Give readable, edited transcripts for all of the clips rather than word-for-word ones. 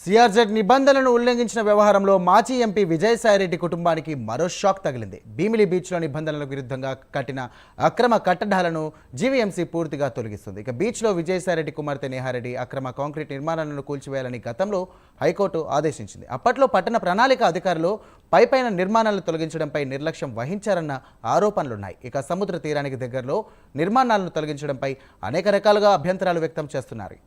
CRZ నిబంధనలను ఉల్లంఘించిన వ్యవహారంలో మాజీ ఎంపీ విజయసాయిరెడ్డి కుటుంబానికి మరో షాక్ తగిలింది. భీమిలి బీచ్లో నిబంధనలకు విరుద్ధంగా కట్టిన అక్రమ కట్టడాలను జీవీఎంసీ పూర్తిగా తొలగిస్తుంది. ఇక బీచ్లో విజయసాయిరెడ్డి కుమార్తె నేహారెడ్డి అక్రమ కాంక్రీట్ నిర్మాణాలను కూల్చివేయాలని గతంలో హైకోర్టు ఆదేశించింది. అప్పట్లో పట్టణ ప్రణాళిక అధికారులు పైపైన నిర్మాణాలను తొలగించడంపై నిర్లక్ష్యం వహించారన్న ఆరోపణలున్నాయి. ఇక సముద్ర తీరానికి దగ్గరలో నిర్మాణాలను తొలగించడంపై అనేక రకాలుగా అభ్యంతరాలు వ్యక్తం చేస్తున్నారు.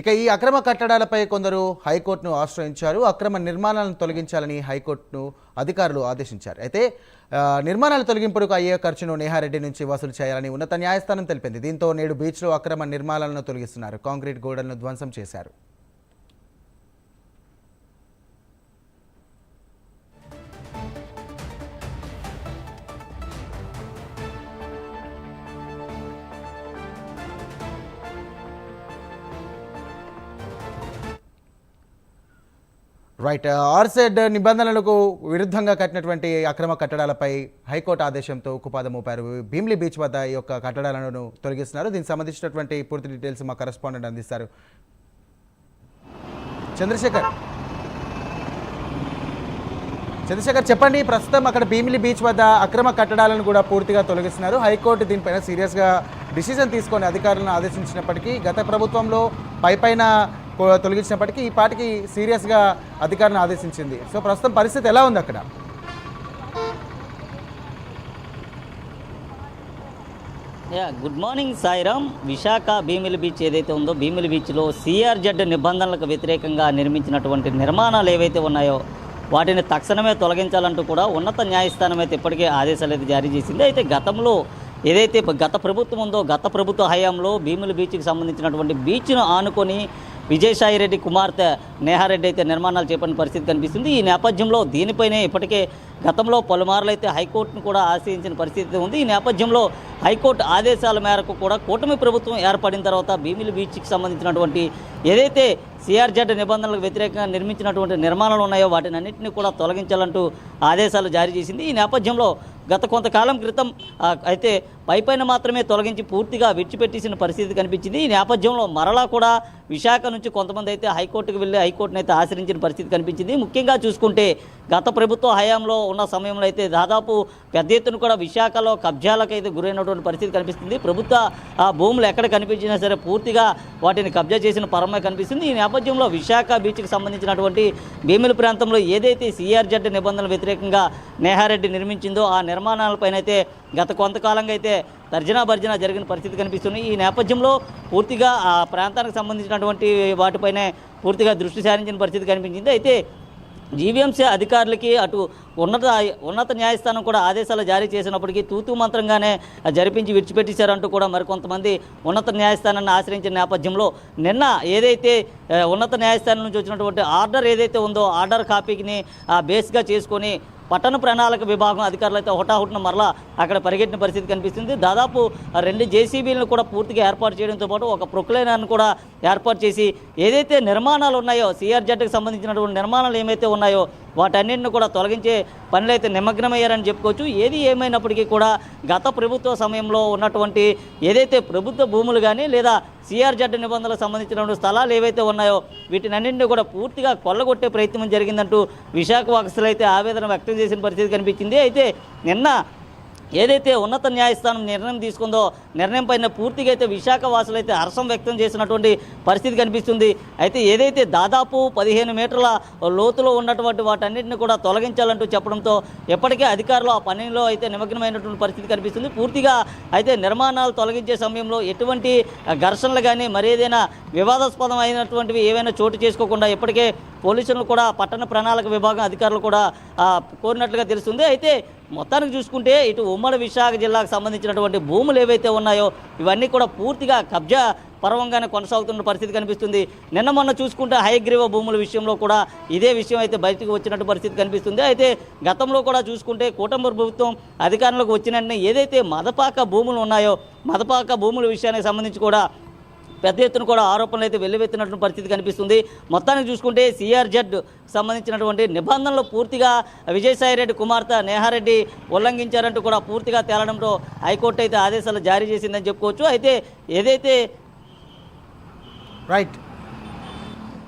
ఇక ఈ అక్రమ కట్టడాలపై కొందరు హైకోర్టును ఆశ్రయించారు. అక్రమ నిర్మాణాలను తొలగించాలని హైకోర్టును అధికారులు ఆదేశించారు. అయితే నిర్మాణాల తొలగింపుకు అయ్యే ఖర్చును నేహారెడ్డి నుంచి వసూలు చేయాలని ఉన్నత న్యాయస్థానం తెలిపింది. దీంతో నేడు బీచ్లో అక్రమ నిర్మాణాలను తొలగిస్తున్నారు. కాంక్రీట్ గోడలను ధ్వంసం చేశారు. రైట్. ఆర్సెడ్ నిబంధనలకు విరుద్ధంగా కట్టినటువంటి అక్రమ కట్టడాలపై హైకోర్టు ఆదేశంతో ఉక్కుపాదం మోపారు. భీమిలి బీచ్ వద్ద ఈ యొక్క కట్టడాలను తొలగిస్తున్నారు. దీనికి సంబంధించినటువంటి పూర్తి డీటెయిల్స్ మా కరెస్పాండెంట్ అందిస్తారు. చంద్రశేఖర్ చెప్పండి. ప్రస్తుతం అక్కడ భీమిలి బీచ్ వద్ద అక్రమ కట్టడాలను కూడా పూర్తిగా తొలగిస్తున్నారు. హైకోర్టు దీనిపైన సీరియస్గా డిసిజన్ తీసుకొని అధికారులను ఆదేశించినప్పటికీ గత ప్రభుత్వంలో పైపైన తొలగించినప్పటికీ ఈ పాటికి సీరియస్గా అధికారులను ఆదేశించింది. సో ప్రస్తుతం పరిస్థితి ఎలా ఉంది అక్కడ? Good morning Sairam. Visakha Bheemili beach ఏదైతే ఉందో భీమిలి బీచ్లో సిఆర్జెడ్ నిబంధనలకు వ్యతిరేకంగా నిర్మించినటువంటి నిర్మాణాలు ఏవైతే ఉన్నాయో వాటిని తక్షణమే తొలగించాలంటూ కూడా ఉన్నత న్యాయస్థానం అయితే ఇప్పటికే ఆదేశాలు అయితే జారీ చేసింది. అయితే గతంలో ఏదైతే గత ప్రభుత్వం ఉందో గత ప్రభుత్వ హయాంలో భీమిలి బీచ్కి సంబంధించినటువంటి బీచ్ను ఆనుకొని విజయసాయిరెడ్డి కుమార్తె నేహారెడ్డి అయితే నిర్మాణాలు చేపట్టిన పరిస్థితి కనిపిస్తుంది. ఈ నేపథ్యంలో దీనిపైనే ఇప్పటికే గతంలో పలుమార్లు అయితే హైకోర్టును కూడా ఆశ్రయించిన పరిస్థితి ఉంది. ఈ నేపథ్యంలో హైకోర్టు ఆదేశాల మేరకు కూడా కూటమి ప్రభుత్వం ఏర్పడిన తర్వాత భీమిలి బీచ్కి సంబంధించినటువంటి ఏదైతే సిఆర్జెడ్ నిబంధనలకు వ్యతిరేకంగా నిర్మించినటువంటి నిర్మాణాలు ఉన్నాయో వాటిని అన్నింటినీ కూడా తొలగించాలంటూ ఆదేశాలు జారీ చేసింది. ఈ నేపథ్యంలో గత కొంతకాలం క్రితం అయితే పైపైన మాత్రమే తొలగించి పూర్తిగా విడిచిపెట్టేసిన పరిస్థితి కనిపించింది. ఈ నేపథ్యంలో మరలా కూడా విశాఖ నుంచి కొంతమంది అయితే హైకోర్టుకు వెళ్ళి హైకోర్టును అయితే ఆశ్రయించిన పరిస్థితి కనిపించింది. ముఖ్యంగా చూసుకుంటే గత ప్రభుత్వ హయాంలో ఉన్న సమయంలో అయితే దాదాపు పెద్ద ఎత్తున కూడా విశాఖలో కబ్జాలకు అయితే గురైనటువంటి పరిస్థితి కనిపిస్తుంది. ప్రభుత్వ భూములు ఎక్కడ కనిపించినా సరే పూర్తిగా వాటిని కబ్జా చేసిన పరమే కనిపిస్తుంది. ఈ నేపథ్యంలో విశాఖ బీచ్కి సంబంధించినటువంటి భీమిలి ప్రాంతంలో ఏదైతే సిఆర్జెడ్ నిబంధనల వ్యతిరేకంగా నేహారెడ్డి నిర్మించిందో ఆ నిర్మాణాలపైన అయితే గత కొంతకాలంగా అయితే తర్జనా భర్జన జరిగిన పరిస్థితి కనిపిస్తుంది. ఈ నేపథ్యంలో పూర్తిగా ఆ ప్రాంతానికి సంబంధించినటువంటి వాటిపైనే పూర్తిగా దృష్టి సారించిన పరిస్థితి కనిపించింది. అయితే జీవీఎంసీ అధికారులకి అటు ఉన్నత న్యాయస్థానం కూడా ఆదేశాలు జారీ చేసినప్పటికీ తూతూ మంత్రంగానే జరిపించి విడిచిపెట్టేశారంటూ కూడా మరికొంతమంది ఉన్నత న్యాయస్థానాన్ని ఆశ్రయించిన నేపథ్యంలో నిన్న ఏదైతే ఉన్నత న్యాయస్థానం నుంచి వచ్చినటువంటి ఆర్డర్ ఏదైతే ఉందో ఆర్డర్ కాపీని బేస్గా చేసుకొని పట్టణ ప్రణాళిక విభాగం అధికారులు అయితే హుటాహుటిన మరలా అక్కడ పరిగెట్టిన పరిస్థితి కనిపిస్తుంది. దాదాపు 2 జేసీబీలను కూడా పూర్తిగా ఏర్పాటు చేయడంతో పాటు ఒక ప్రొక్లైనర్ను కూడా ఏర్పాటు చేసి ఏదైతే నిర్మాణాలు ఉన్నాయో సిఆర్జెడ్కి సంబంధించినటువంటి నిర్మాణాలు ఏమైతే ఉన్నాయో వాటన్నింటిని కూడా తొలగించే పనులు అయితే నిమగ్నమయ్యారని చెప్పుకోవచ్చు. ఏది ఏమైనప్పటికీ కూడా గత ప్రభుత్వ సమయంలో ఉన్నటువంటి ఏదైతే ప్రభుత్వ భూములు కానీ లేదా సిఆర్జెడ్ నిబంధనలకు సంబంధించినటువంటి స్థలాలు ఏవైతే ఉన్నాయో వీటినన్నింటినీ కూడా పూర్తిగా కొల్లగొట్టే ప్రయత్నం జరిగిందంటూ విశాఖ వాసులు అయితే ఆవేదన వ్యక్తం చేసిన పరిస్థితి కనిపించింది. అయితే నిన్న ఏదైతే ఉన్నత న్యాయస్థానం నిర్ణయం తీసుకుందో నిర్ణయం పైన పూర్తిగా అయితే విశాఖ వాసులు అయితే హర్షం వ్యక్తం చేసినటువంటి పరిస్థితి కనిపిస్తుంది. అయితే ఏదైతే దాదాపు 15 మీటర్ల లోతులో ఉన్నటువంటి వాటన్నిటిని కూడా తొలగించాలంటూ చెప్పడంతో ఎప్పటికే అధికారులు ఆ పనిలో అయితే నిమగ్నమైనటువంటి పరిస్థితి కనిపిస్తుంది. పూర్తిగా అయితే నిర్మాణాలు తొలగించే సమయంలో ఎటువంటి ఘర్షణలు కానీ మరేదైనా వివాదాస్పదం అయినటువంటివి ఏవైనా చోటు చేసుకోకుండా ఇప్పటికే పోలీసులు కూడా పట్టణ ప్రణాళిక విభాగం అధికారులు కూడా కోరినట్లుగా తెలుస్తుంది. అయితే మొత్తానికి చూసుకుంటే ఇటు ఉమ్మడి విశాఖ జిల్లాకు సంబంధించినటువంటి భూములు ఏవైతే ఉన్నాయో ఇవన్నీ కూడా పూర్తిగా కబ్జా పర్వంగానే కొనసాగుతున్న పరిస్థితి కనిపిస్తుంది. నిన్న మొన్న చూసుకుంటే హయగ్రీవ భూముల విషయంలో కూడా ఇదే విషయం అయితే బయటకు వచ్చినట్టు పరిస్థితి కనిపిస్తుంది. అయితే గతంలో కూడా చూసుకుంటే కూటమి ప్రభుత్వం అధికారంలోకి వచ్చిన వెంటనే ఏదైతే మదపాక భూములు ఉన్నాయో మదపాక భూముల విషయానికి సంబంధించి కూడా పెద్ద ఎత్తున కూడా ఆరోపణలు అయితే వెల్లువెత్తినటువంటి పరిస్థితి కనిపిస్తుంది. మొత్తానికి చూసుకుంటే సిఆర్జెడ్ సంబంధించినటువంటి నిబంధనలు పూర్తిగా విజయసాయిరెడ్డి కుమార్తె నేహారెడ్డి ఉల్లంఘించారంటూ కూడా పూర్తిగా తేలడంతో హైకోర్టు అయితే ఆదేశాలు జారీ చేసిందని చెప్పుకోవచ్చు. అయితే ఏదైతే రైట్